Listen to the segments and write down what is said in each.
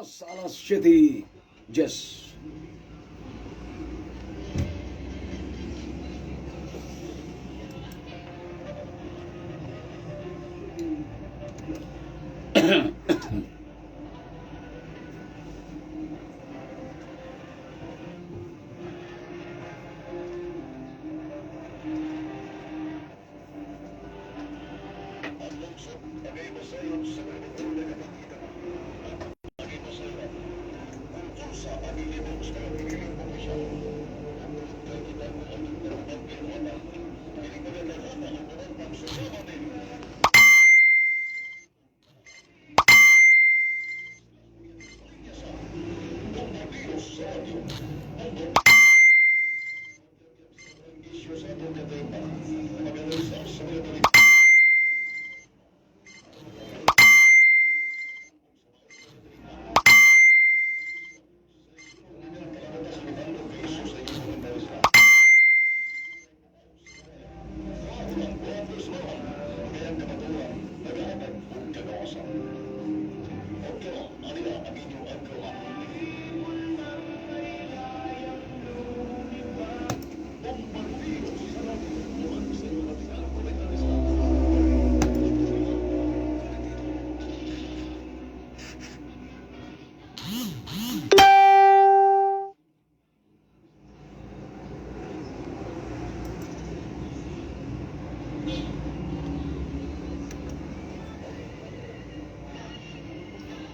oras alas 7. Yes.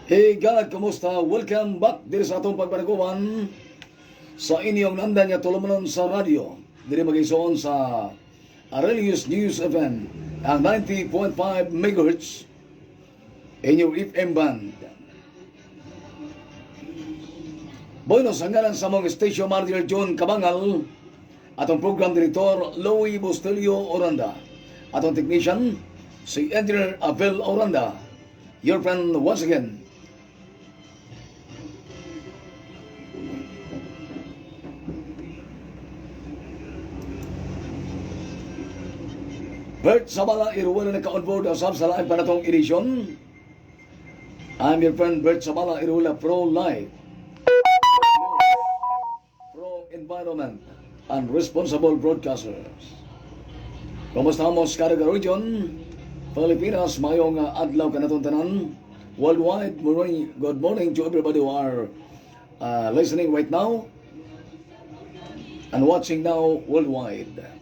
Hey God, kumusta? Welcome back diri sa atong pagbariguan sa inyong nandan nga tulumanon sa radyo. Diri mag-igsoon sa Aurelius News FM ang 90.5 MHz inyong FM band. Buenos ang ngalan sa mong station manager John Cabangal, atong program director Louie Bustilio Oranda, atong technician si Engineer Abel Oranda. Your friend once again, Bert Sabala, iruwala na ka-onboard asab sa laing panatong edisyon. I'm your friend Bert Sabala, iruwala pro-life, pro-environment, and responsible broadcasters. Kumusta mo sa Caraga Region, Pilipinas, mayong adlaw ka natong tanan. Worldwide, good morning to everybody who are listening right now and watching now worldwide.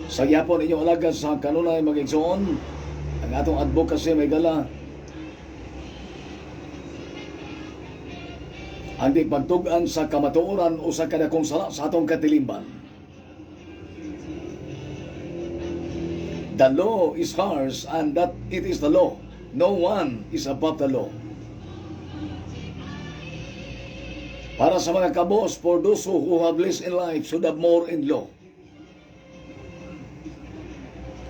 Sa gyapon inyong alagad sa kanunay mag-igsoon ang atong advocacy may gala ang di pagtugan sa kamatuoran o sa kadakong sala sa atong katilimban. The law is harsh and that it is the law. No one is above the law. Para sa mga kabos, for those who have less in life should have more in law.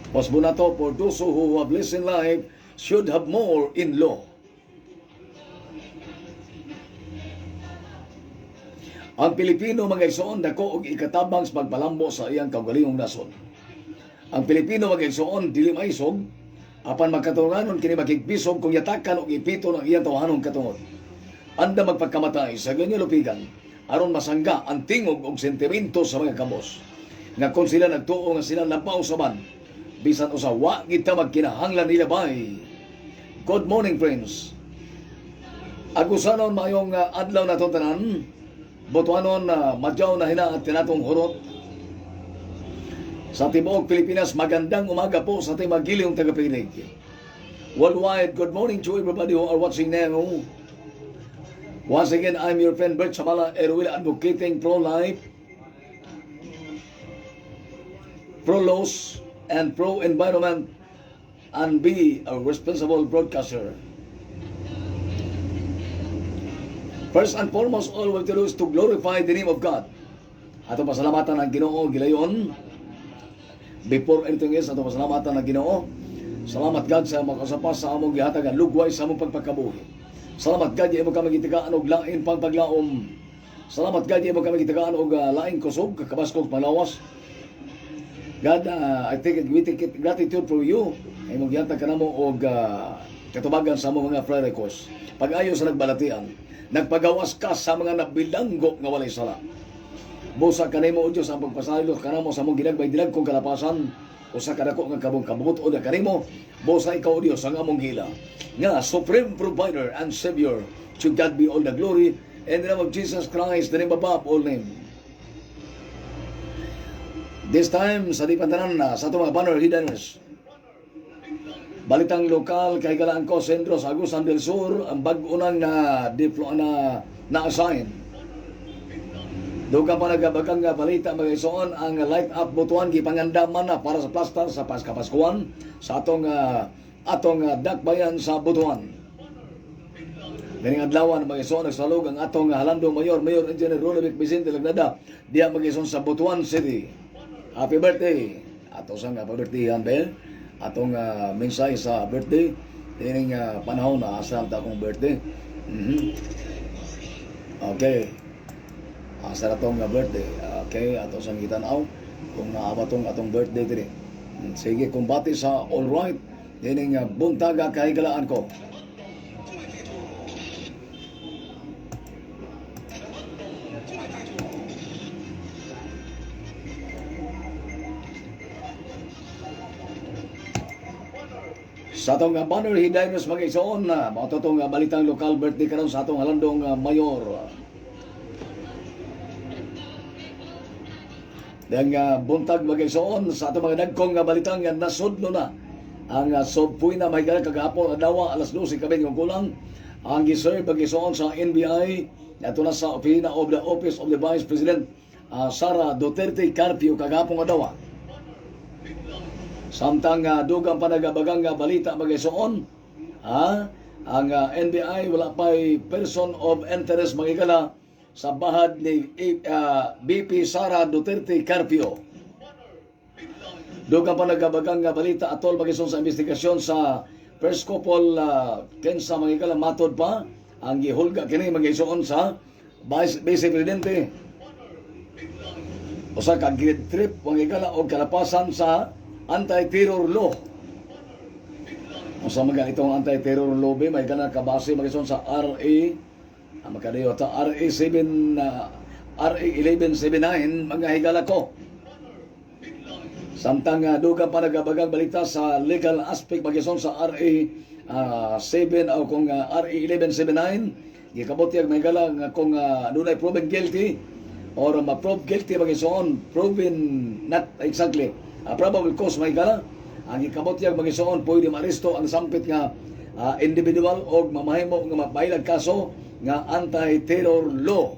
Mas bunato, for those who have less in life should have more in law. Ang Pilipino mga igsoon dako og ikatabang sa pagpalambo sa iyang kaugalingong nasod. Ang Pilipino mga igsoon dili maisog apan magkatunganon kini makigpisog kung yatakan og ipito ng iyang tawhanong katungod. Anda magpagkamatay sa ganyan lupigan aron masangga ang tingog og sentimento sa mga kabos. Nga kung sila nagtuo nga sila lampaw sa ban, bisan usa wa kita magkinahanglan nila bay. Good morning friends. Agusanon mayong adlaw naton tanan. Botuanon na madyaw na hinaat tinatong hurot. Sa tibuok Pilipinas, magandang umaga po sa ating magiliong tagapinig. Worldwide, good morning to everybody who are watching now. Once again, I'm your friend Bert Sabala, Erwin, advocating pro-life, pro-laws, and pro-environment, and be a responsible broadcaster. First and foremost, all we have to do is to glorify the name of God. Ato pasalamatan ang Ginoo gilayon. Before anything else, ato pasalamatan ang Ginoo. Salamat God sa makasapas sa among gihatag ang lugway sa among pagpakabuhi. Salamat God imo kami gitigaan og lain pang paglaom. Salamat God imo kami gitigaan og lain kusog kakabaskog palawas. God, I take it, we take it gratitude for you. Imong gihatag kanamo og katubagan sa mga pre-request. Pag-ayo sa nagbalatian, nagpagawas ka sa mga nabilanggo nga walay sala. Busa kanimo o Diyos ang pagpasaylo kanamo sa mong ginagbay dilag kong kalapasan o sa kadako nga kabong kabut o na kanimo. Busa ikaw o Diyos ang among hila. Nga Supreme Provider and Savior, to God be all the glory. In the name of Jesus Christ, the name above all name. This time, sa di pantanan na, sa itong mga banner hiddeners, balitang lokal kay Galaan ko, Sentro sa Agusan del Sur, ang bag-unang na-assign. Doon ka pa nagabagang balita mga isoon, ang light up butuan, gipangandaman na para sa plastar sa Paskapaskuan, sa atong dakbayan sa butuan. Ganing adlawan mga isoon, nagsalog ang atong halandong Mayor Engineer Rolovic Vicente Lagnada, diya mga isoon sa Butuan City. Happy birthday! Ato sa happy birthday, Hanbel. Atong mensahe sa birthday. Tining panahon na asam ta akong birthday. Okay. Asa na tong birthday. Okay, ato sa gitanaw. Kung naaba tong atong birthday diri. Sige, kumbati sa all right. Tining buntaga kahigalaan ko. Sa atong banner hidaynos mga isoon na mga itong balitang lokal birthday karon sa atong halandong mayor. Dahil buntag mga isoon sa atong mga dagkong balitang nasudlo na ang subpuy na may kagahapon adawa alas 12 kabin yung kulang ang giserve mga isoon sa NBI ato na sa opisina of the Office of the Vice President Sara Duterte Carpio kagahapon adawa. Samtang dugang panagabagang balita mag-isoon, ang NBI wala pa'y person of interest magigala sa bahad ni BP Sara Duterte Carpio. Dugang panagabagang balita atol mag-isoon sa investigasyon sa first couple kensa magigala matod pa ang gihulga kini mag-isoon sa Vice Presidente. Usa ka guilt trip magigala og kalapasan sa anti-terror law. Usa man itong anti-terror law may kana kabase magison sa RA makadayo ta RA 1179 mga higala ko. Samtang dugang pa nagabagang balita sa legal aspect magison sa RA 7 o kung RA 1179 gikabot yag may higala nga kung dunay proven guilty or ma-prove guilty magison proven not exactly probable cause may gala ang ikabotyag mag-isoon pwede maaresto ang sampit nga individual o mamahimo nga mapailag kaso nga anti-terror law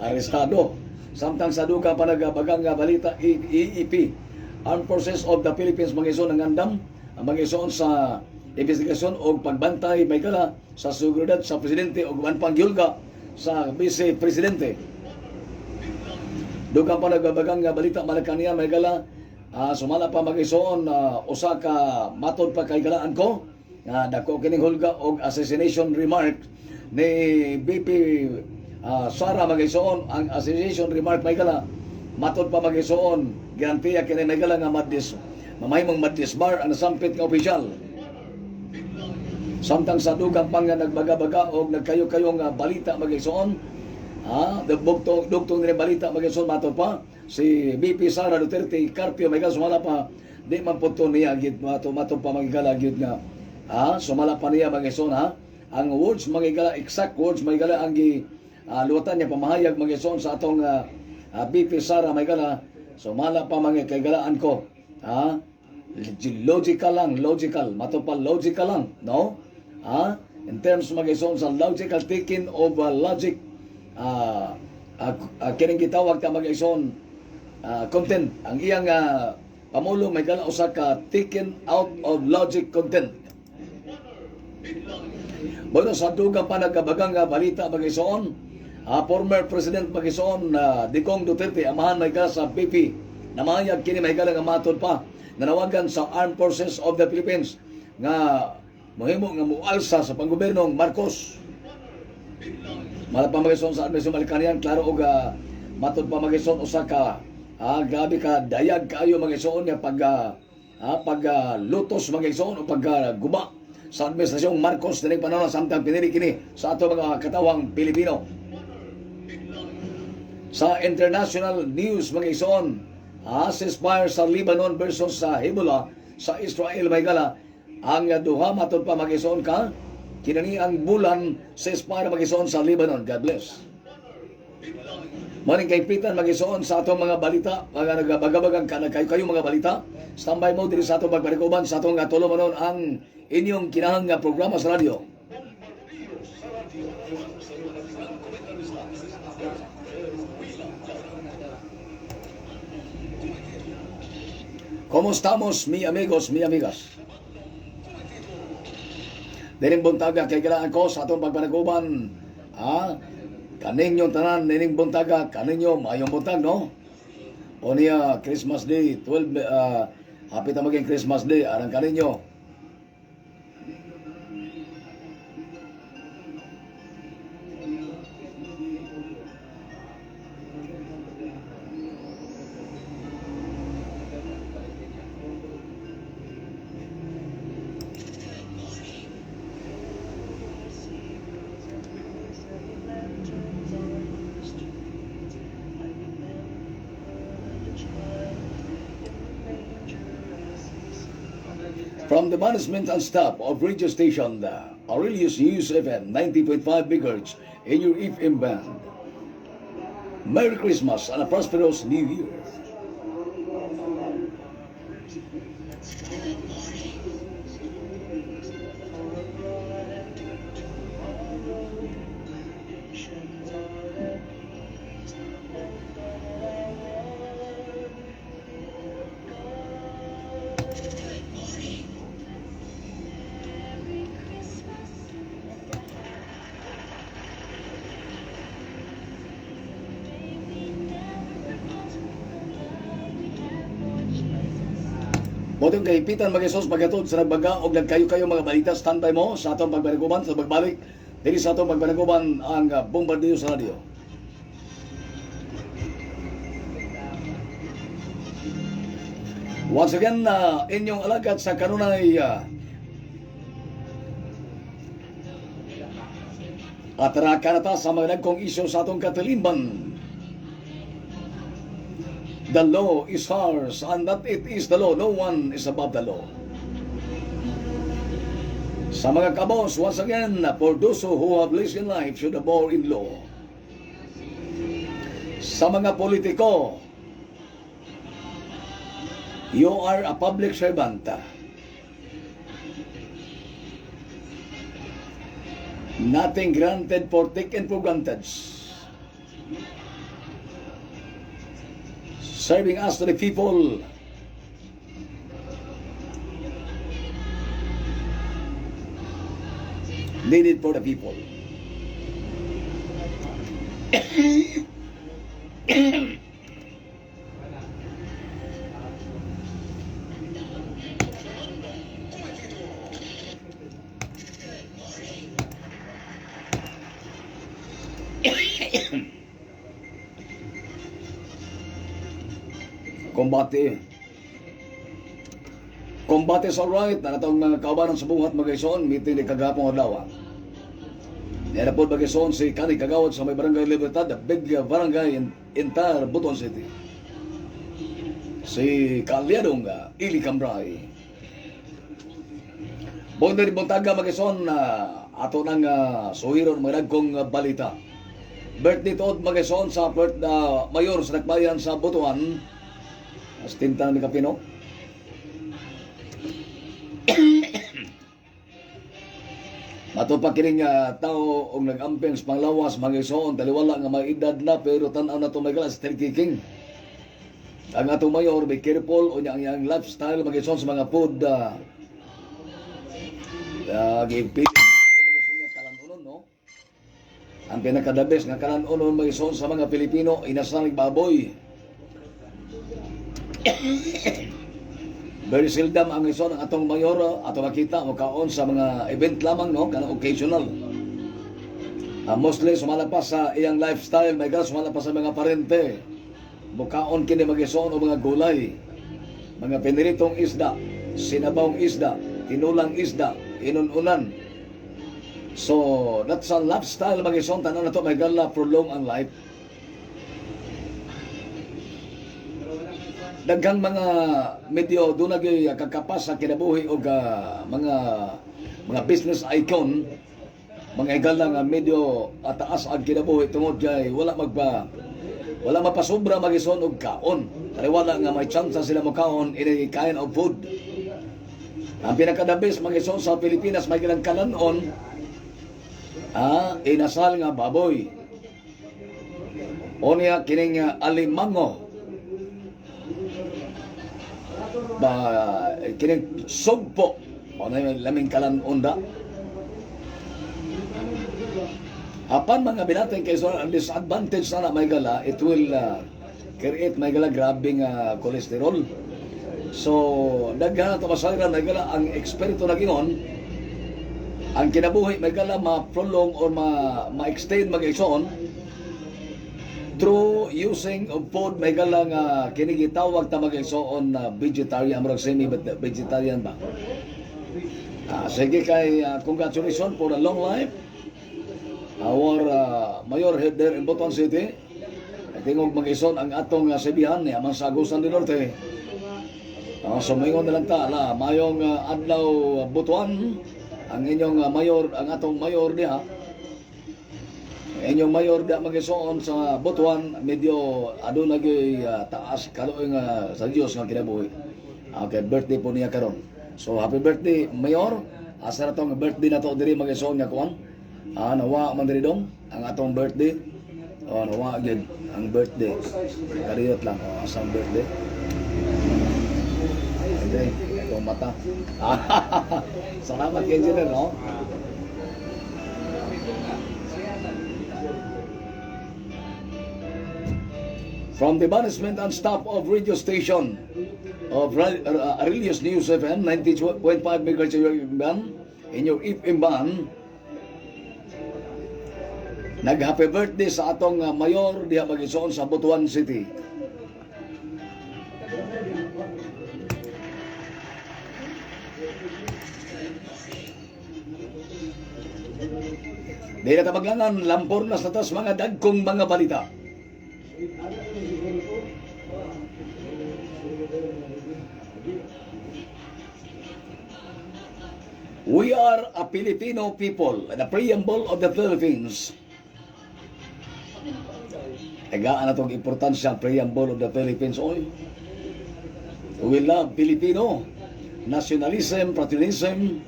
arestado. Samtang sa dugang panagabagang balita EEP Armed Forces of the Philippines mag-isoon ang andam ang mag-isoon sa investigasyon o pagbantay may gala sa seguridad sa presidente o pangyulga sa vice presidente. Dugang panagabagang balita Malacañang may gala sumala pa mag-isoon usa ka matod pa kay galaan ko dako kining hulga og assassination remark ni BP Sara mag-isoon ang assassination remark may gala matod pa mag-isoon garantiya kini may gala nga mamahimong madisbar ang sampit nga opisyal. Samtang sa dugang pang nagbaga-baga og nagkayo-kayo nga balita mag-isoon dugtong ni balita mag-isoon matod pa si BP Sara Duterte Carpio may sumala pa di man punto niya gid matong pa magigala gid nga sumala pa niya mag-ison ang words magigala exact words magigala ang luwatan niya pamahayag mag-ison sa atong BP Sara magigala sumala pa magigagalaan ko logical matong pa logical lang no in terms mag-ison sa logical taking of logic kining gitawag ta mag-ison content ang iyang pamulo may gala usa ka taken out of logic content. Bueno sa dugang pa nagkabagang balita mag-isoon former President mag-isoon Digong Duterte amahan may gala sa BP namayag kini may gala nga matod pa nanawagan sa Armed Forces of the Philippines nga mohimo nga mualsa sa panggobernong Marcos. Malapang mag-isoon sa Administrasyon Malacañang klaro og matod pa mag-isoon usa ka grabe ka dayag kaayo mag-isoon nga pag lutos mag-isoon o pag guba sa administrasyong Marcos dining panahon samtang pinili kini sa ato mga katawang Pilipino. Sa international news mga igsoon, ceasefire sa Lebanon versus sa Hezbollah sa Israel may gala ang duha matod pa mga igsoon ka kinani ang bulan ceasefire mga igsoon sa Lebanon. God bless. Maring kaipitan mag-isuon sa atong mga balita, mga nagabagabagang kayo mga balita. Standby mo diri sa atong pagparikuban sa atong tulomanon ang inyong kinahang nga programa sa radyo. ¿Cómo estamos, mi amigos, mi amigas? Dining buntaga kay kailangan ko sa atong pagparikuban, kaninyo tanan nining buntaga, kaninyo mayong buntag, no? O niya Christmas Day 12 happy ta maging Christmas Day arang kaninyo. From the management and staff of radio station Aurelius News FM 90.5 MHz in your FM band. Merry Christmas and a prosperous New Year. Motong kaipitan mag-isos magatod sa nagbaga o nagkayo-kayo mga balita standby mo sa atong pagbarikuban sa pagbalik diri sa atong pagbarikuban ang bombardiyo sa radyo. Once again, inyong alagad sa kanunay atrakan na sa mga nagkong isyo sa atong katilimban. The law is ours, and that it is the law. No one is above the law. Sa mga kabos, once again, for those who have lived in life should abhor in law. Sa mga politiko, you are a public servant. Nothing granted for taken for granted. Serving us to the people. Needed for the people. Combate is alright na natong mga kaubanan sa buhat mag-ison meeting ni kagapong adlaw. Yan po mag-ison si Kani Kagawad sa may Barangay Libertad, the big barangay in Tar, Buton City. Si Kalyadong Ili Cambray. Bonda ni Bontaga mag-ison ato nang suhiron mga nagkong balita. Birthday tood mag-ison sa mayor sa Nakbayan sa Butuan. As tintang ni Kapino. Matupak kining tao og nag-amping sa panglawas mga igsoon taliwala nga mga edad na pero tan-aw na tumagal sa king. Ang atong mayor may careful o yang lifestyle mga igsoon sa mga food gipili mga igsoon nga kalanunon, no? Ang pinaka-the best nga kalanunon mga igsoon sa mga Pilipino inasalig baboy. Very seldom ang ison ang atong mayor ato makita o kaon sa mga event lamang, no, kana occasional. Mostly sumalapas sa iyang lifestyle, may gas sumalapas sa mga parente. Mukaon kini mag-ison o mga gulay, mga piniritong isda, sinabawng isda, tinulang isda, inununan. So, that's a lifestyle mga ison, tanan na to, may gala, prolong ang life. Daghang mga medyo doon nagay kakapas sa kinabuhi o mga business icon, mga igala nga medyo ataas ang kinabuhi tungod kay wala mapasobra magison og kaon. Kaya wala nga may chance sila mo kaon in kind of food. Ang pinaka-the best magison sa Pilipinas may gilang kalanon, inasal nga baboy. O niya kining alimango. Kining sugpo. O na laming kalanon da. Apan mga binatay kay so ang disadvantage na may gala, it will create may gala grabing cholesterol. So daghan ta masalan may gala ang eksperto nagingon ang kinabuhi may gala ma-prolong or ma-extend mag-igsoon through using of food may gala nga kini gitawag ta mag-igsoon na vegetarian or semi-vegetarian ba. Sige kay congratulations for a long life. Our mayor head there in Butuan City, tingog mag-ison ang atong sibihan ni Amang Sagusan del Norte. Sumingon na lang ta, mayong adlaw Butuan, ang inyong mayor, ang atong mayor diha. Inyong mayor diha mag-ison sa Butuan, medyo adunay taas kaluoy nga sa Dios nga kinabuhi. Okay, birthday po niya karon. So happy birthday mayor. Asa na tong birthday na to diri mag-ison nga kuan. Nawa man diri dong ang atong birthday. Nawa gid ang birthday. Kariyot lang asang birthday. Hindi, itong mata. Salamat kay engineer, no? From the management and staff of radio station of Aurelius News FM 92.5 MHz in your FM band, nag-happy birthday sa atong mayor diha mag-ison sa Butuan City. Di na tabaglangan, lampor na sa tas mga dagkong mga balita. We are a Filipino people, the preamble of the Philippines. Tagaan na itong importansya ang preamble of the Philippines. Oy, we love Filipino. Nationalism, patriotism,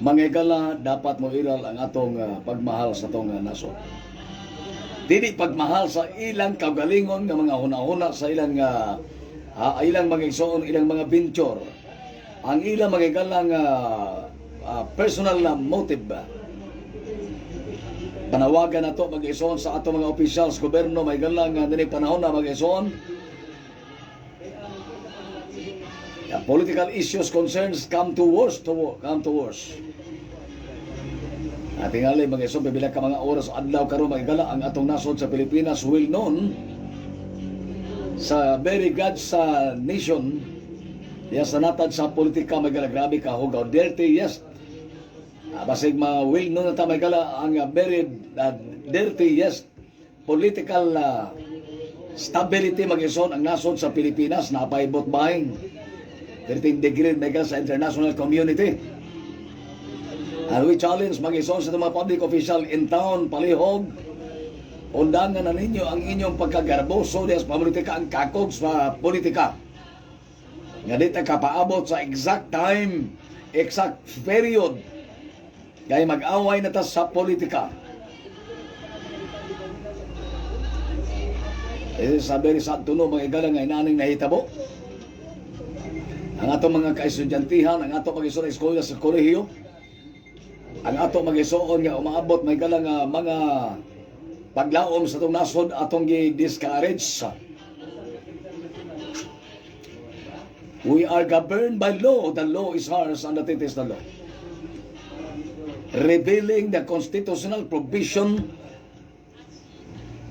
mangegala, dapat mo iral ang atong pagmahal sa atong naso. Dili pagmahal sa ilang kagalingon nga mga huna-huna sa ilang ilang mga igsoon, ilang mga venture. Ang ilang magigalang personal na motive. Panawagan na to mag-ison sa ato mga officials, gobyerno, may galang dinig panahon na mag-ison. Political issues, concerns come to worst. At tingali mag-ison, bibilang ka mga oras adlaw karon magigala ang atong nasod sa Pilipinas, well known sa very God sa nation. Yes, natad sa politika may gala grabe ka hugaw, dirty, yes. Basig ma-will no na tamay gala ang very dirty, yes, political stability mag-ison ang nasod sa Pilipinas na paibot bahing 13 degree mega sa international community. And we challenge mag-ison sa mga public official in town, palihog, undangan na ninyo ang inyong pagkagarboso sa politika, ang kakog sa politika. Nga di ta kapaabot sa exact time, exact period, kaya mag-away na ta sa politika. Sabi rin sa tuno, mga igalang nga inaning nahitabo. Ang ato mga kaestudyantihan, ang ato mag-iso na eskwela sa kolehiyo, ang ato mag-isoon nga umaabot may galang mga paglaom sa itong nasod atong gi-discourage. We are governed by law. The law is ours and that it is the law. Revealing the constitutional provision,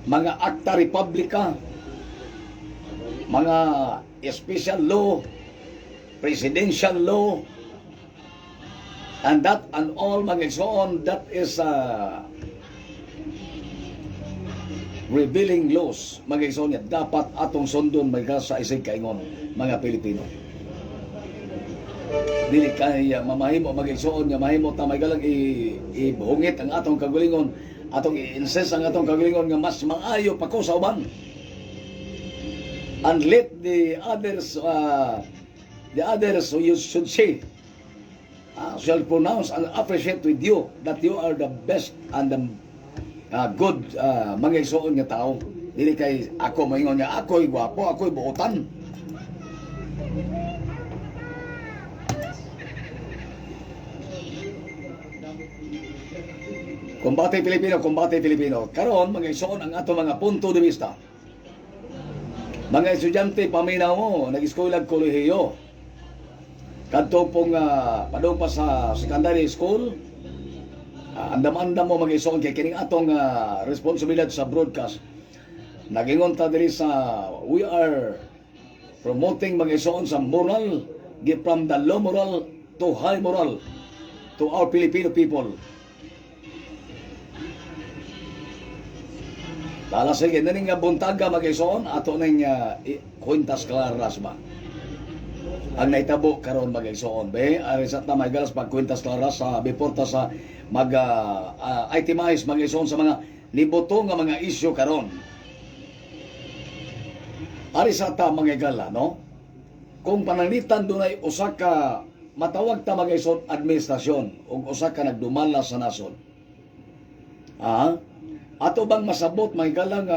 mga akta republika, mga special law, presidential law, And that and all mga igsoon, that is revealing laws mga igsoon niya dapat atong sundon mga sa isig kaingon mga Pilipino. Dili kay mamahimo mga igsoon nga mahimo ta may galang ibuhungit ang atong kagalingon, atong i-insist ang atong kagalingon nga mas maayo pa ko sa uban. And let the others who you should say shall pronounce and appreciate with you that you are the best and the good mga igsoon nga tao. Dili kay ako maingon nga ako'y gwapo, ako'y buotan. Kumbate Pilipino, kumbate Pilipino. Karon mga igsoon ang ato mga punto de vista. Mga estudyante paminaw mo, nag-eskwela kolehiyo. Kadto pong padung pa sa secondary school, andam-andam mo mga igsoon kay kining atong responsibilidad sa broadcast. Nagingon ta diri sa we are promoting mga igsoon sa moral, from the low moral to high moral to our Filipino people. Lala sige, naning nga buntaga mag-igsoon, ato nang kwintas klaras ba? Ang naitabo karon mag-igsoon, be, arisat na may galas pag kwintas klaras sa biporta sa itemize mag-igsoon sa mga liboto nga mga isyu karon. Arisat ta mga gala, no? Kung pananglitan dunay usa ka matawag ta mag-igsoon administrasyon ug usa ka nagdumala sa nasod. Ato bang masabot may galang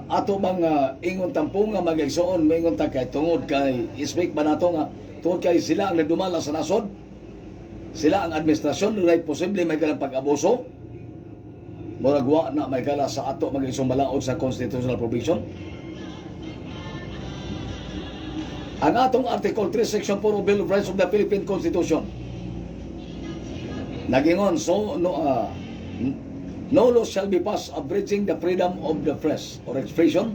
ato bang ingon tampong nga mag-igsoon maingon ta kay tungod kay speak ba nato nga tungod kay sila ang nagdumala sa nasod, sila ang administrasyon dunay posible may galang pag-abuso, murag wa na may gala sa ato mag-igsoon balaod sa constitutional provision. Ang atong Article 3 Section 4 of Bill of Rights of the Philippine Constitution nagingon no law shall be passed abridging the freedom of the press or expression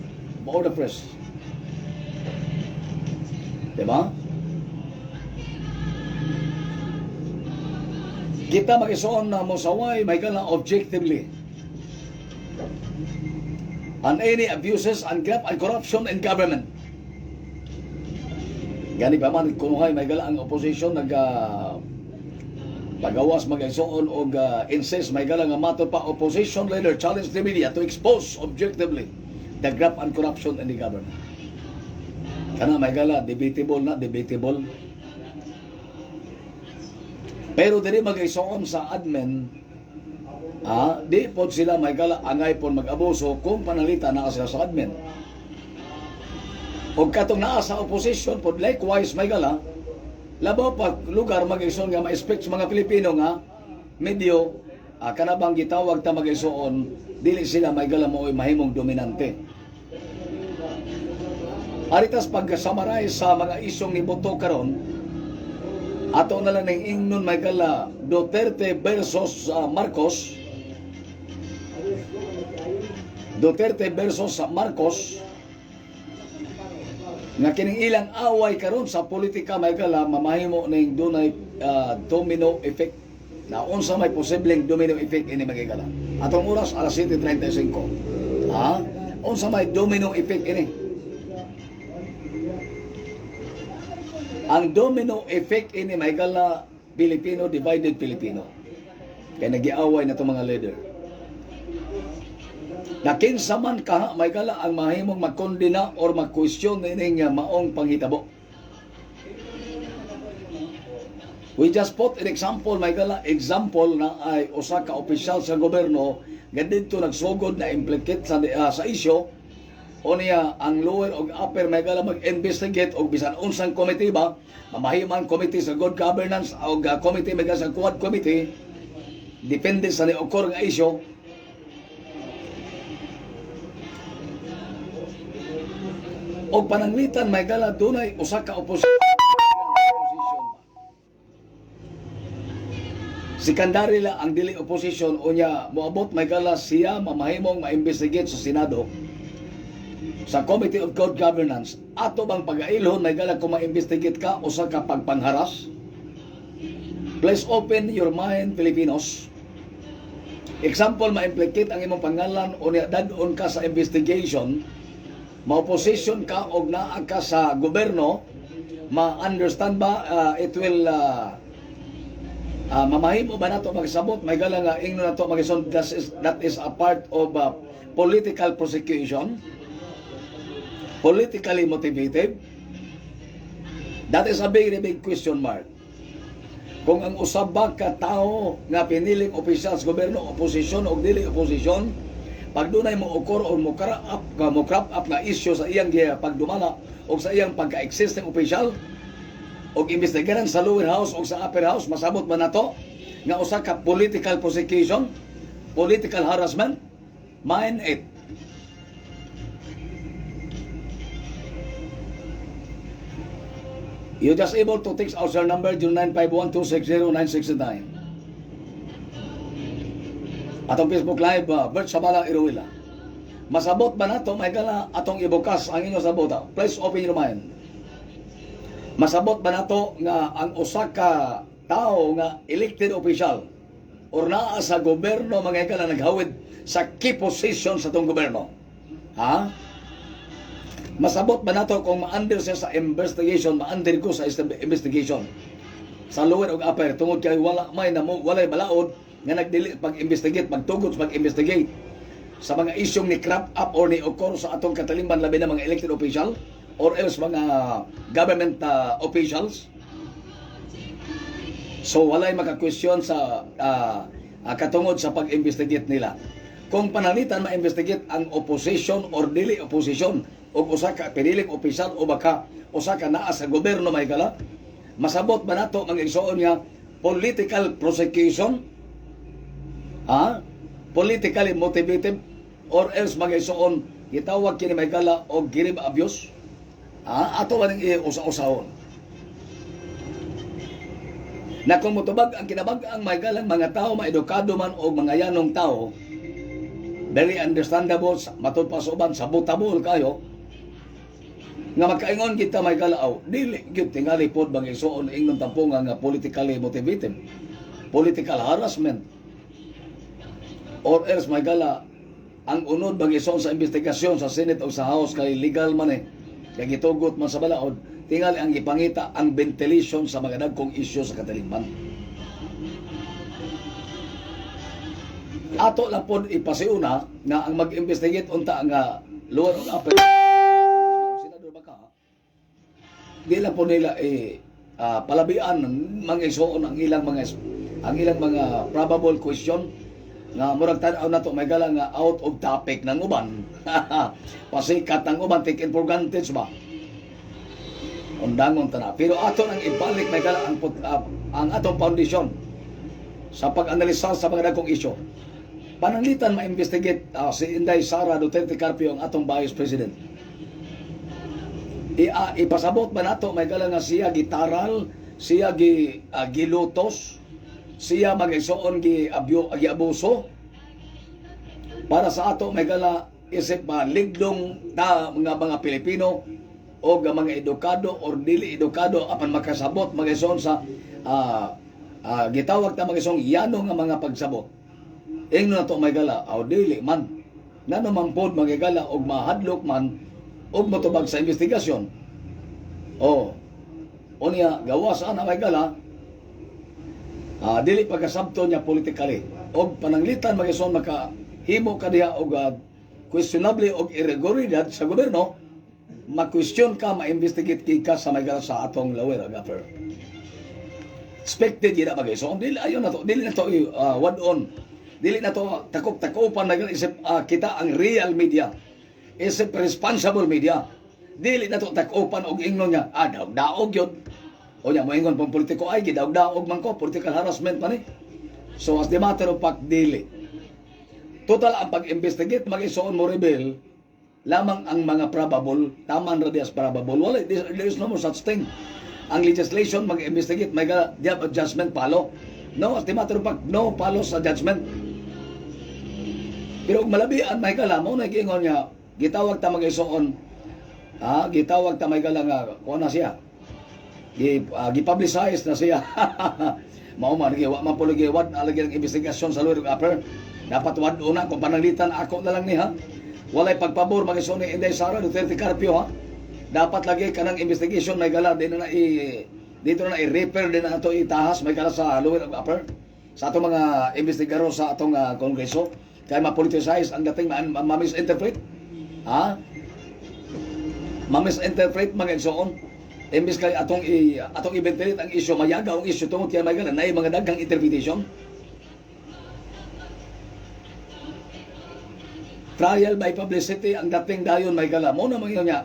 of the press. Diba? Kita mag-igsoon na mosaway may galang objectively on any abuses and graft and corruption in government. Gani pa man kunuhay may galang ang opposition pagawas mag-igsoon o insist may galang nga mato pa opposition leader challenge the media to expose objectively the graft and corruption in the government. Kana may gala debatable na debatable. Pero diri mag-igsoon sa admin di pod sila may gala angay pod mag-abuso kung panalita na sila sa admin. Og katong naa sa opposition pod likewise may gala labaw pa lugar mag-igsoon nga ma-expect sa mga Pilipino nga medyo kanabang gitawag ta mag-igsoon dili sila may gala mo mahimong dominante. Aritas pag-summarize sa mga isyong niboto karon ato na lang ning ingnon may gala Duterte versus Marcos. Duterte versus Marcos nga kining ilang away karon sa politika may gala mamahimo ning dunay domino effect na unsa may posibleng domino effect ini magigala. Atong oras alas 7:35. Unsa may domino effect ini? Ang domino effect ini may gala Filipino divided Filipino. Kay nagiaway na itong mga leader. Na kinsa man ka may gala ang mahimong magkondena or mag-question nining maong panghitabo. We just put an example may gala example na ay usa ka opisyal sa gobyerno nga didto nagsugod na implicate sa isyu o niya ang lower og upper may gala mag-investigate og bisan unsang committee ba mamahiman committee sa good governance o committee may gala sa quad committee depende sa ni-occur nga isyu. Og pananglitan may gala dunay usa ka opposition. Secondary la ang dili opposition unya moabot may gala siya mamahimong ma-investigate sa Senado sa Committee of Good Governance. Ato bang pag-ailhon may gala kung ma-investigate ka usa ka pagpangharas Please open your mind, Filipinos. Example, ma-implicate ang imong pangalan o dadon ka sa investigation, ma-opposition ka o naa ka sa gobyerno, ma-understand ba it will mamahimo ba nato magsabot may gala nga ingno nato magison that is a part of political prosecution, politically motivated. That is a very big question mark. Kung ang usab ba ka tao nga piniling opisyal sa gobyerno, oposisyon o dili oposisyon, pag dunay mo okor o mo crop up nga issue sa iyang pagdumala o sa iyang pagka-existing opisyal o imbestigaran sa lower house o sa upper house, masabot ba nato nga usa ka political prosecution, political harassment? Mine it. You just able to text our number 0951-260-9669. Atong Facebook Live, Bert Sabala Iruila. Masabot ba nato may gala atong ibukas ang inyo sabota? Please open your mind. Masabot ba nato nga ang usa ka tao nga elected official or naa sa gobyerno mga gala naghawid sa key position sa tong gobyerno? Ha? Masabot ba nato kung ma-under siya sa investigation, ma-under ko sa investigation sa lower ug upper tungod kay wala may namo walay balaod nga nagdili pag-investigate, pagtugot sa pag-investigate sa mga isyong ni crop up or ni occur sa atong katalimban labi na mga elected official or else mga government officials. So walay maka-question sa katungod sa pag-investigate nila. Kung panalitan ma-investigate ang opposition or dili opposition o usa ka piniling opisyal o baka usa ka naa sa gobyerno may gala, masabot ba nato mag-igsuon nga political prosecution? Politically motivated or else mag-igsuon gitawag kini may gala o grave abuse? Ato ba ning usa-usahon? Na kung mutubag ang kinabag-ang may galang mga tao, maedukado man o mga yanong tao, very understandable, matud pa sa uban, sabotable kayo, nga magkaingon kita may kalaaw, dili gyud tingali pod bang isuon ingnon tampungan nga politically motivated, political harassment, or else may gala ang unod bang isuon sa investigasyon sa Senate o sa House kay legal man kay gitugot man sa balaod, tingali ang ipangita ang ventilation sa mga dagkong issue sa katalimban. Ato lang pod ipasiuna nga ang mag-investigate unta nga lower ug upper di lang po nila palabian mga isuon ang ilang mga probable question nga murag tan-aw nato may gala nga out of topic ng uban. Pasikat ng uban, take it for granted ba? Undangon ta na. Pero ato nang ibalik may gala ang atong foundation sa pag-analisa sa mga dagkong issue. Pananglitan ma-investigate si Inday Sara Duterte Carpio ang atong Vice President. Ipasabot ba nato may gala nga siya gitaral, siya gilutos, siya mag-igsuon giabuso para sa ato may gala isip ligdong ta mga Pilipino o mga edukado or dili edukado apan makasabot mag-igsuon sa gitawag ta mag-igsuon yano nga mga pagsabot. Ingno nato may gala aw dili man ngano man pod magigala og mahadlok man og motubag sa investigasyon. Unya gawas ana may gala dili pagkasabto niya politically og pananglitan magison makahimo ka diha og questionable og irregularity sa gobyerno, ma-question ka, ma-investigate ka sa may gala sa atong lower upper. Expected yun na magison. Dili ayon na to, dili na to wad on. Dili na to takop-takopan na isip kita ang real media. Isip responsible media. Dili na to takopan og ingnon niya. Daog yun. O niya, moingon pang politiko ay gidaog-daog man ko, political harassment man So as the matter of fact, dili. Total ang pag-investigate, mag-isuon mo reveal, lamang ang mga probable, taman ra as probable. Wala, there is no more such thing. Ang legislation, mag-investigate, may judgment palo. No, as the matter of fact, no palo sa judgment. Pero kung malabian, may kala mo, nag-ingon niya, gitawag ta mag-isuon, gitawag ta may kala nga, kuha na siya. gi-publicize na siya. Mao man gi wa man po lagi wad alagi ng investigasyon sa Lord Upper. Dapat wad una kung pananglitan ako na lang niha. Walay pagpabor mag-iso ni Inday Sara Duterte Carpio ha. Dapat lagi kanang investigation may gala din na dito na i-repair din na ato itahas may gala sa Lord Upper. Sa atong mga investigador sa atong kongreso kay ma-politicize ang dating ma-misinterpret. Ha? Ma-misinterpret mga igsoon. Imbis kay atong i-ventilate ang issue, mayaga ang issue tungod kay may gala na mga daghang interpretation. Trial by publicity ang dating dayon may gala mo na mga niya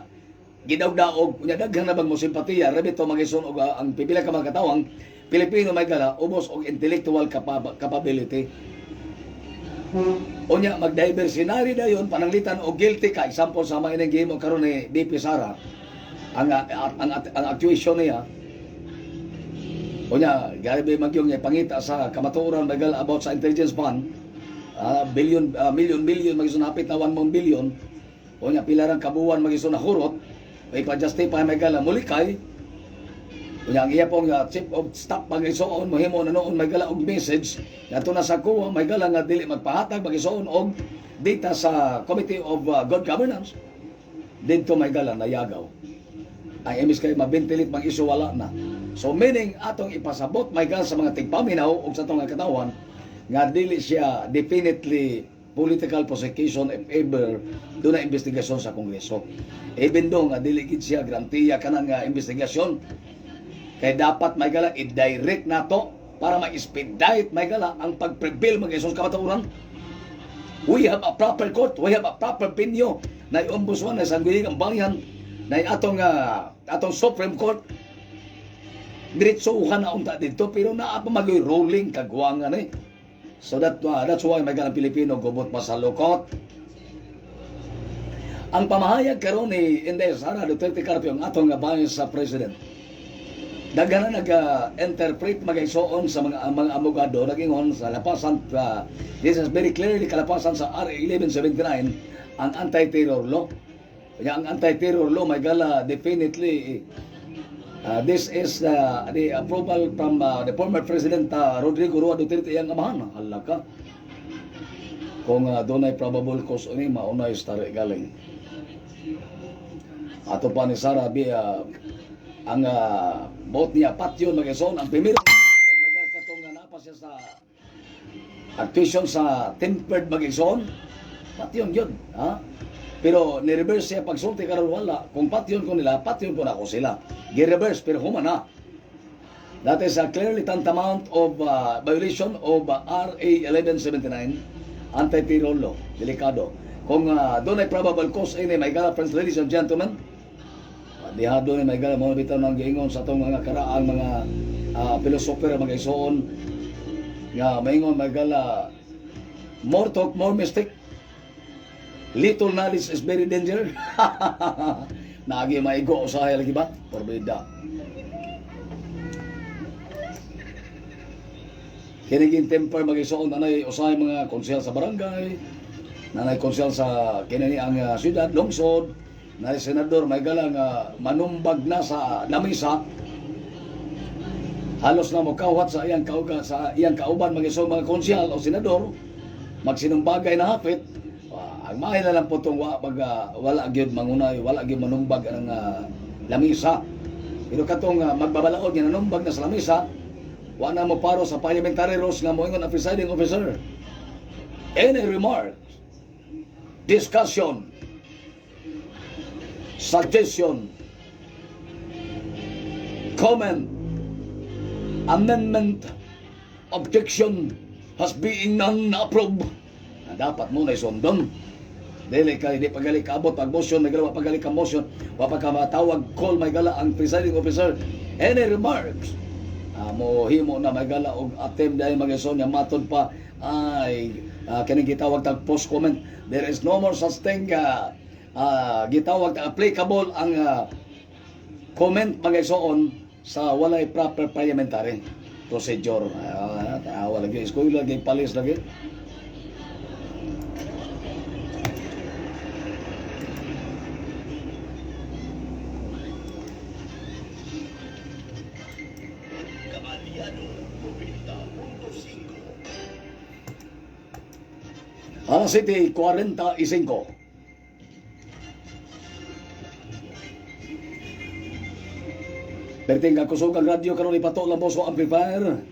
gidawdaog unya daghang na bang mo simpatiya rabito magison og ang pipila ka mga katawang Pilipino may gala ubos og intellectual capability. Unya mag-diversity dayon pananglitan og guilty ka example sa mga ining gihimo karon ni DP Sara ang actuation niya. Unya grabe magyong niya pangita sa kamatuoran may gala about sa intelligence fund. Million magisunapit na 1 billion o nya pila rang kabuwan magisun na hurot ay pa-justify may gala mulikay o nya ang iya pong chief of staff magisuon mohimo na noon may gala og message nato na sa kuha may gala nga dili magpahatag magisuon og data sa Committee of Good Governance dito may gala nayagaw ang imis kay mabintilit mag issue wala na so meaning atong ipasabot may gala sa mga tigpaminaw og sa atong katawan nga dili siya definitely political prosecution if ever doon na investigasyon sa Kongreso. Even though nga dili gid siya garantiya kanang investigasyon kay dapat may gala i-direct nato para ma-expedite may gala ang pag-prevail mga isos kamatuoran. We have a proper court, we have a proper pinyo na ombudsman na sangguniang bayan na atong Supreme Court diretsuhan na unta dito pero naa pa mag rolling kagwangan So that's why may ganang Pilipino gubot pa sa lukot. Ang pamahayag karon ni Inday Sara Duterte Carpio ang atong vice president. Daghan na nag-interpret magaysoon sa mga abogado nagingon sa lapasan this is very clearly kalapasan sa RA 1179 ang anti-terror law. Kaya ang anti-terror law may gala definitely this is the approval from the former President Rodrigo Roa Duterte yang amahan. Hala ka. Kung doon ay probable cause ini maunay stare galing. Ato pa ni Sara ang bot niya patyon mag-ison ang primero magkatong napa siya sa actuation sa tempered mag-ison patyon yun ha. Pero ni-reverse siya pagsulti karon wala. Kung patyon ko nila, patyon ko na ako sila. Gi-reverse pero human na. That is a clearly tantamount of violation of RA 1179 anti-terror law. Delikado. Kung doon ay probable cause ini may gala friends, ladies and gentlemen. Diha doon ay may gala mo bitaw nang giingon sa atong mga karaang mga philosopher mga isuon nga maingon may gala more talk more mistake. Little knowledge is very dangerous. Nagi maigo usahay lagi ba? Porbida. Kiniging temper mag-isuon nanay usahay mga konsyel sa barangay, nanay konsyel sa kinani ang siyudad, lungsod, nanay senador may galang manumbag na sa lamisa. Halos na mo kawat sa iyang kauban mag-isuon mga konsyel o senador, magsinumbagay na hapit. Ang mahal na lang po itong wala gyud mangunay, wala gyud manumbag ang lamisa. Pero katong magbabalaod nga nanumbag na sa lamisa, wala mo paro sa parliamentary rules nga moingon ang presiding officer. Any remark, discussion, suggestion, comment, amendment, objection has been non-approved. Dapat mo na isundon. Dili kay di pagali kaabot pag motion nagala pagali ka motion wa pa ka matawag call may gala ang presiding officer any remarks mo himo na may gala og attempt dai mag-ison nga matod pa ay kini gitawag tag post comment. There is no more such thing gitawag tag applicable ang comment mag-ison sa walay proper parliamentary procedure. Wala gyud school lagi palis lagi. Alas 7:45. Perting kakusog ang radyo karon ipato lang po sa amplifier.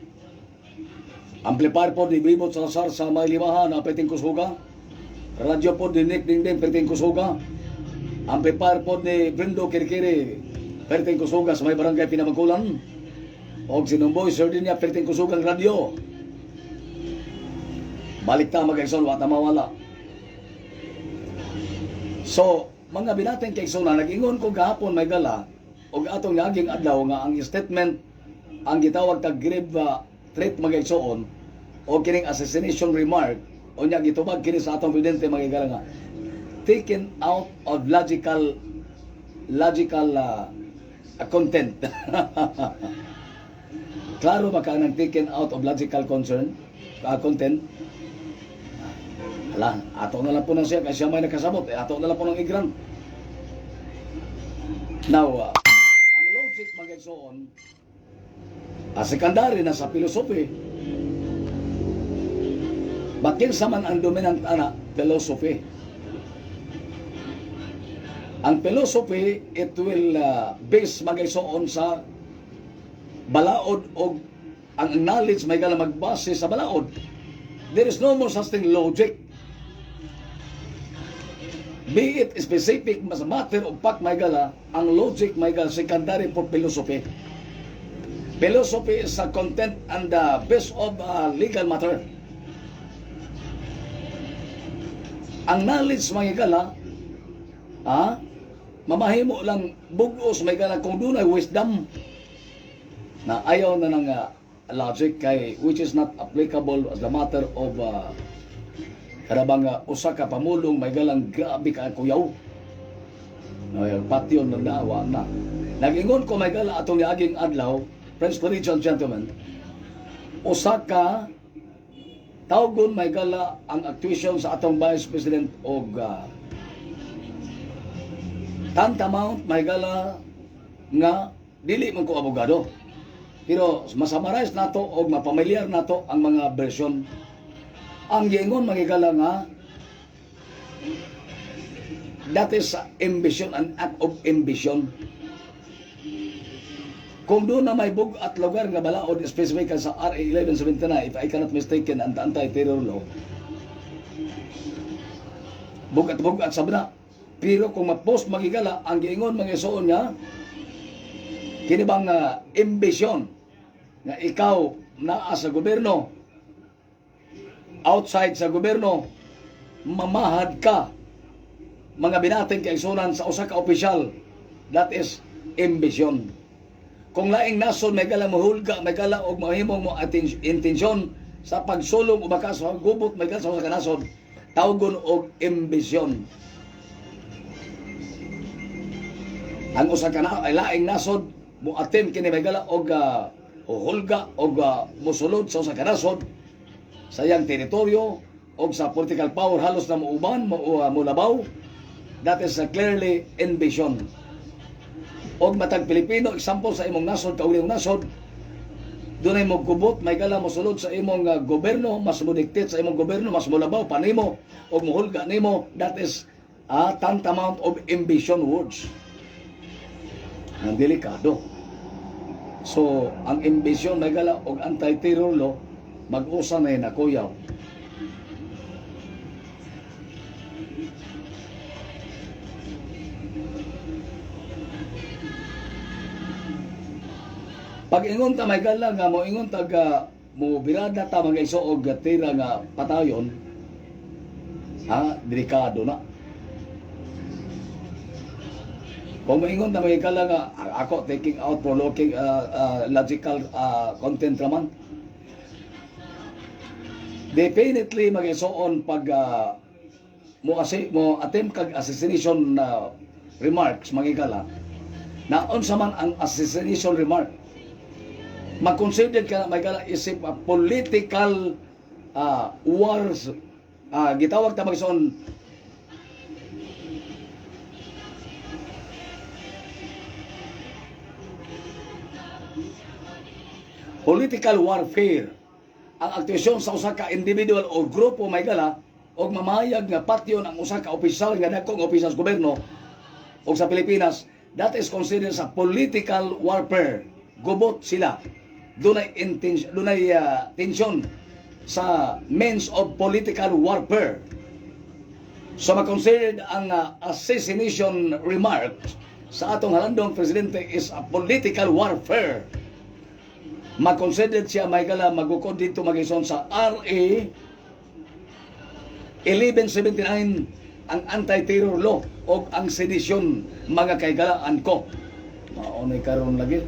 Amplifier po ni Bimot Salazar sa may limahan na perting kusuga. Radyo po ni Nick Dingding perting kusuga. Amplifier po ni Brendo Kirikiri perting kusuga sa may barangay Pinamangkulan. Og sinumboy sir din niya perting kusuga ang radyo. Balik ta mag-igsoon, wata mawala. So, mga binating kaigsona, nag-ingon ko gahapon may gala, o atong naging adlaw nga ang statement, ang gitawag kag grave threat mag-igsoon, o kining assassination remark, o niya gitubag kini sa atong presidente magigala nga, taken out of logical content. Klaro ba ka nang taken out of logical content? Ala, ato na lang po na siya kasi siya may nakasabot. Ato na lang po ng igran. Now, ang logic mag-igsoon, secondary na sa philosophy. Bakit sa man ang dominant philosophy? Ang philosophy, it will base mag-igsoon sa balaod o ang knowledge may gala magbase sa balaod. There is no more such thing logic. Be it specific mas matter of fact may gala, ang logic may gala secondary for philosophy. Philosophy is a content and the base of legal matter. Ang knowledge may gala, mamahimo lang bugos may gala kung doon ay wisdom na ayaw na ng logic kay which is not applicable as the matter of karabang usa ka pamulong may galang grabe ka kuyaw. Patyon ng dawa na. Nag-ingon ko may gala atong niaging adlaw, friends, ladies and gentlemen, usa ka tawgon may gala ang actuation sa atong Vice President og tantamount may gala nga dili man ko abogado. Pero masummarize nato og mapamilyar nato ang mga version. Ang giingon magigala nga that is ambition, an act of ambition. Kung doon na may bug at lugar nga balaod specific sa RA 1179, if I cannot mistaken, ang anti-terror law, bug at sabna. Pero kung ma-post magigala, ang giingon mag-isuon niya kini bang ambition nga ikaw naa sa gobyerno, outside sa gobyerno, mamahad ka mga binating kaigsunan sa usa ka opisyal, that is ambition. Kung laing nasod may gala mahulga, may gala og mahimong mo intensyon sa pagsulong o baka sa gubot may gala sa usa ka nasod, tawgon og ambition. Ang usa ka laing nasod mo attempt kini may gala og hulga og mosulod sa usa ka nasod sa iyang teritoryo o sa political power halos na muuban, mulabaw, that is clearly ambition. O matag Pilipino, example sa imong nasod, kauling nasod, doon ay magkubot, may gala mosulod sa imong gobyerno, mas mudiktit sa imong gobyerno, mas mulabaw, panimo, o muhulga nimo, that is tantamount of ambition words. Ang delikado. So, ang ambition may gala og anti-terror law, mag-usa na yun nakuyaw. Pag ingon ta may gala nga mo ingon taga mo birada ta mga isuog tira nga patayon, delikado na. Kung maingon ta may gala nga ako taking out for logical content raman, definitely mag-isuon pag mo attempt kag assassination remarks magigala na unsa man ang assassination remark mag-consider ka may gala isip political wars, gitawag ta mag-isuon political warfare ang aktibisyon sa usa ka individual o grupo may gala og mamayag nga patyon ang usa ka opisyal nga dakong opisyal sa gobyerno o sa Pilipinas, that is considered sa political warfare. Gubot sila. Dunay tensyon sa means of political warfare. So makonsidered ang assassination remarks sa atong halandong presidente is a political warfare. Makonsidered siya may gala magukod dito magison sa RA 1179 ang anti-terror law o ang sedisyon mga kaigalaan ko. Maunay karon lagi.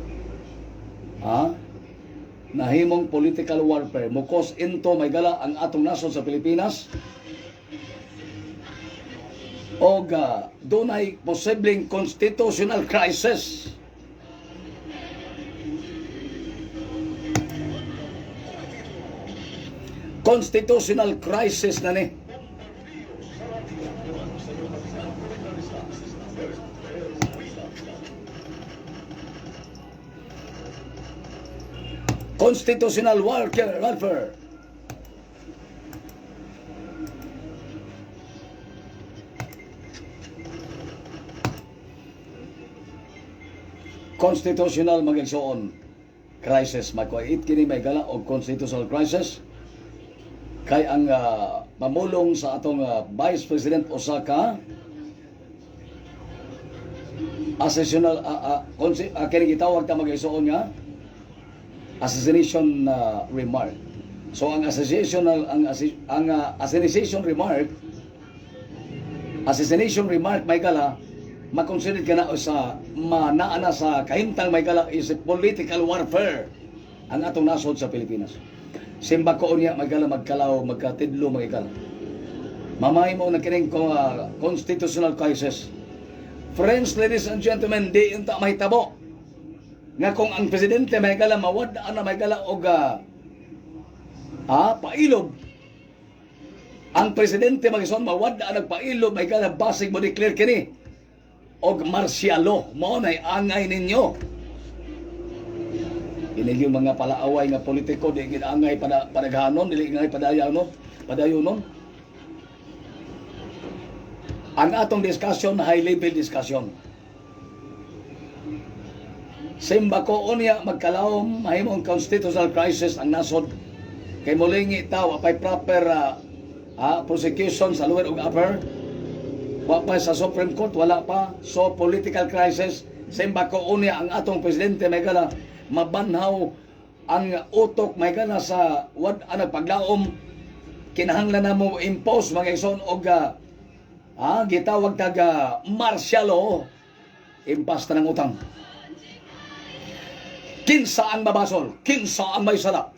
Nahimong political warfare mukos into may gala ang atong nasod sa Pilipinas o dunay posibleng constitutional crisis. Constitutional crisis na ni. Constitutional warfare. Constitutional magigsoon crisis. Magkuait kini may gala og constitutional crisis. Kay ang pamulong sa atong Vice President Osaka kini gitawag ta magigsoon nga assassination remark. So ang assassination remark may gala makonsider kana sa manaana sa kahimtang may gala is political warfare ang atong nasod sa Pilipinas. Simba ko niya magala magkalaw magkatidlo magikala. Mamay mo na kining constitutional crisis. Friends, ladies and gentlemen, di unta mahitabo nga kung ang presidente may gala mawad ana may gala og pailob. Ang presidente magison mawad ana nagpailob may gala basig mo declare kini og martial law mo nay angay ninyo. Ini yung mga palaaway nga politiko di ginaangay padaghanon dili ngay padayonon. Ang atong discussion high level discussion. Simba ko unya magkalawom mahimong constitutional crisis ang nasod kay mulingi taw apay proper prosecution sa lower ug upper. Wa pa sa Supreme Court wala pa. So political crisis simba ko unya ang atong presidente may gala mabanhaw ang utok may gana sa wad anang paglaom kinahanglan na mo impose mga ison og gitawag tag martial law impas ng utang. Kinsa ang mabasol, kinsa ang may sala.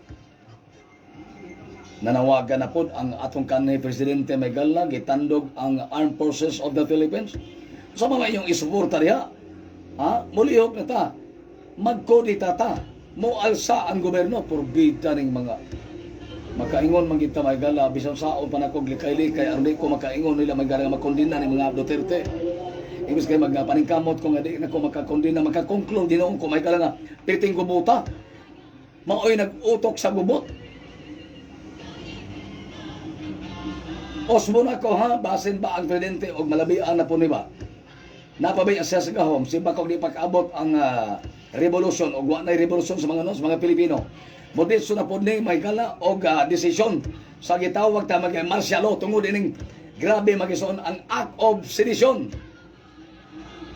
Nanawagan na po ang atong kanhi presidente may gala gitandog ang Armed Forces of the Philippines sa mga inyong isuporta diha. Mulihok na ta magkodita ta mo alsa ang gobyerno porbida ning mga makaingon man kita may gala bisan saon pa nako likay-likay aron di ko makaingon nila magara makondina ning mga Duterte. Ibig kay magpaningkamot ko nga di nako makakondina makakonklude dinoon ko may gala nga piting gubuta maoy nag-utok sa gubot. Osmo na ko basin ba ang presidente og malabian na po ni ba? Napabay siya sa gahom simba kog di pakaabot ang revolution o wa na revolution sa mga Pilipino. Moditso na po ni may gala og desisyon sa gitawag ta mag martial law tungod ining grabe magison ang act of sedition.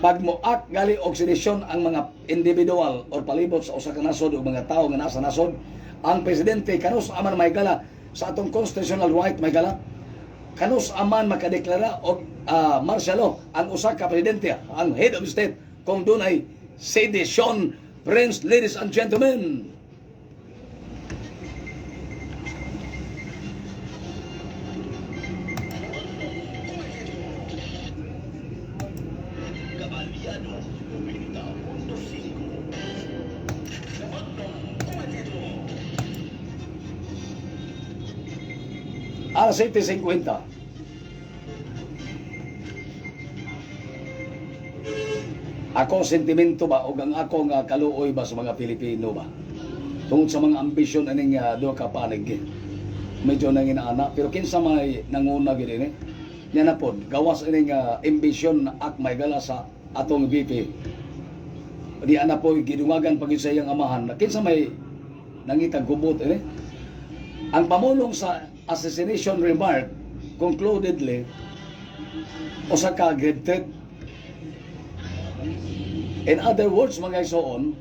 Pag mo act gali og sedition ang mga individual or palibot sa usa ka nasod o mga tawo nga nasa nasod, ang presidente kanus aman may gala sa atong constitutional right may gala kanus aman makadeklara og martial law ang usa ka presidente, ang head of state kung dunay sedition. Friends, ladies and gentlemen, alas 7:50 ako sentimento ba o ang ako nga kaluoy ba sa mga Pilipino ba tungod sa mga ambisyon aning duha ka panig. Medyo nang inaana pero kinsa may nanguna gid ini. Nya na pod gawas ining ambisyon at may gala sa atong VP. Di ana po gidungagan pag sa iyang amahan na kinsa may nangitag gubot ini. Ang pamulong sa assassination remark concludedly usa ka grade threat. In other words, mga igsoon,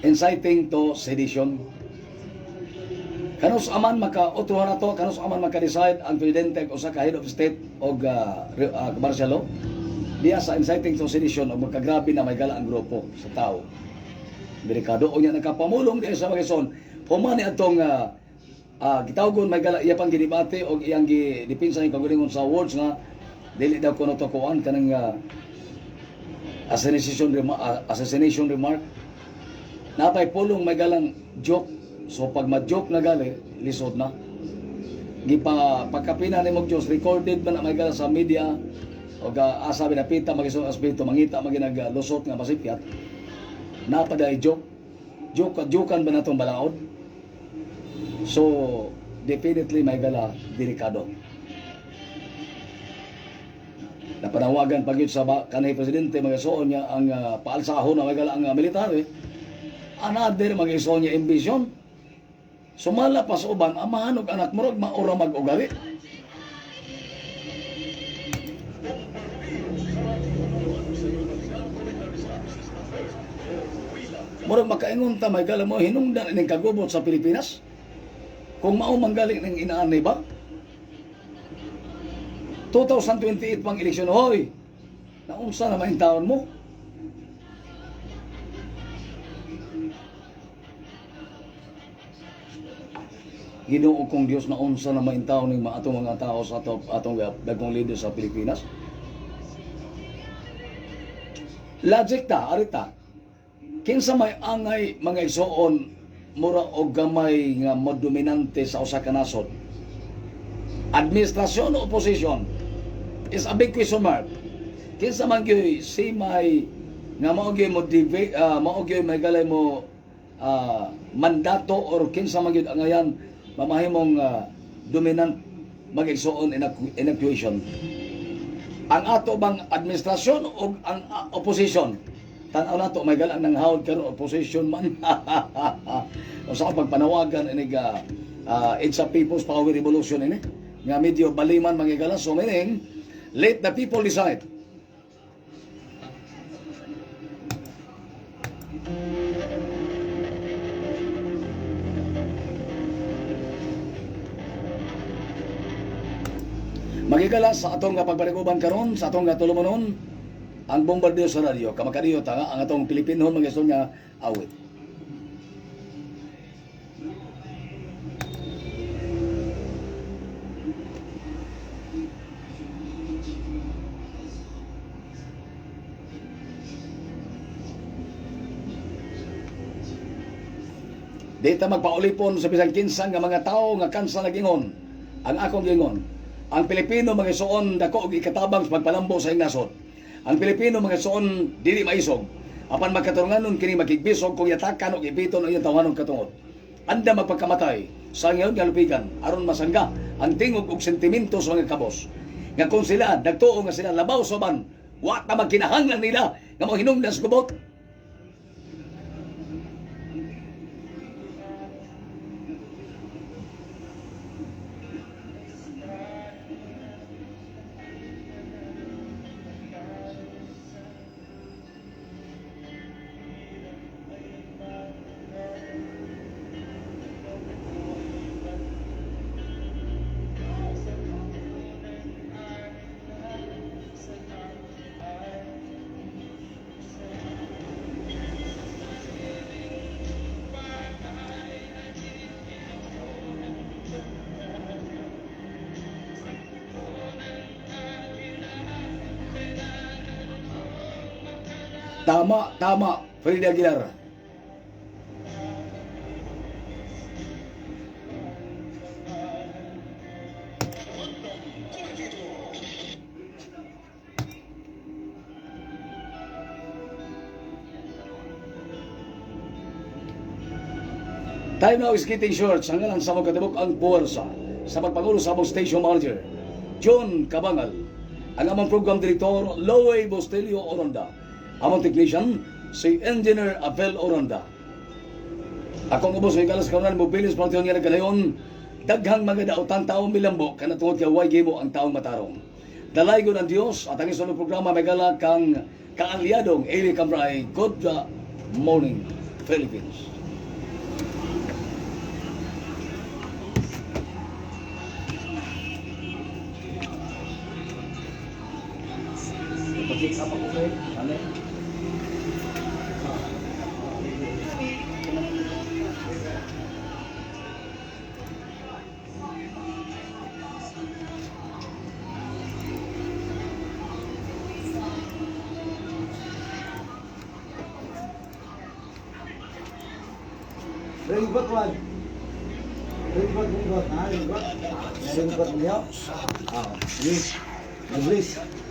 inciting to sedition. Kanus aman maka-utuhan na to, kanus aman maka-decide ang presidente o sa head of state o martial law, diya sa inciting to sedition o magkagrabe na may gala ang grupo sa tao. Delikado o niya nakapamulong diya sa mga son. Humani atong gitawgon may gala iya pang ginibate o iyang gidipinsa ng kagulingon sa words nga dili daw kuno to kuan kanang assassination remark. Napay pulong may galang joke. So pag ma-joke na gali, lisod na. Pagkapina ni mong Diyos, recorded man na may galang sa media o asa binapita magisong aspeto, mangita maginag lusot nga masipyat. Napaday joke. Joke-jokean ba na itong balaod? So, definitely may gala delikado. Napanawagan pag yun sa kanay presidente, magasuon niya ang paalsahon na may gala ang military. Another mag-iso niya ambisyon. Sumala pa sa uban, amahan og anak mo, maura mag-ugali. Murag makaingon ta may gala mo hinungdan ining kagubot sa Pilipinas. Kung mao manggaling ning inaanay ba? 2028 pang eleksyon, hoy. Naunsa na maing taon mo? Ginoo kong Dios na unsa na maintaw ning atong mga tao sa atong dagkong leader sa Pilipinas. Logic ta, arita. Kinsa may angay mga igsoon mura og gamay nga modominante sa usa ka nasod. Administrasyon o oposisyon is a big question mark. Kinsa man gyud si may nga mao gyud mao gyud may galay mo mandato or kinsa man gyud angayan mamahimong dominant mag-igsoon in equation. Ang ato bang administrasyon o ang opposition? Tanaw nato may galang nang hawd karon opposition man. O sa pagpanawagan inig it's a people's power revolution ini. Nga medyo baliman magigala, so meaning let the people decide. Magigala sa atong pagbariguban karon sa atong tulumanon ang bombardiyo sa radyo kamakadiyo tanga ang atong Pilipino mag-isol nga awit. Dita magpaulipon sa bisang kinsa nga mga tao nga kansa nagingon. Ang akong gingon, ang Pilipino magisuon dako og ikatabang sa pagpalambo sa nasod. Ang Pilipino magisuon dili maisog. Apan magkaturunganon kini makigbisog kung yatakan og ipiton ang iyang tawanon katungod. Anda magpagkamatay sa ngayon nga lupigan aron masangga ang tingog og sentimento sa mga kabos. Nga kung sila nagtuo nga sila labaw sa ban, wa ta magkinahanglan nila nga mo hinungdan sa gubot. Tama, Frida Aguilar. Time now is getting short. Sa ngalan sa mga katibok ang puwersa sa pagpangulo sa among station manager, John Cabangal, ang among program director, Loey Bostelio Oronda, among technician, si Engineer Abel Oronda. Akong ubos ay kalas kaunan mo bilis pagtiyon nga nagkalayon, daghang mga daotang taong milambo kanatungod kay way gimo ang taong matarong. Dalaygon ang Dios at ang isulong programa may gala kang kaalyadong Eli Cambray. Good morning, Philippines. Pag-pick up ako kayo, ano? Ringgot wan. Ringgot. Ha, ringgot. Ringgot niyo. Ah, please. Please.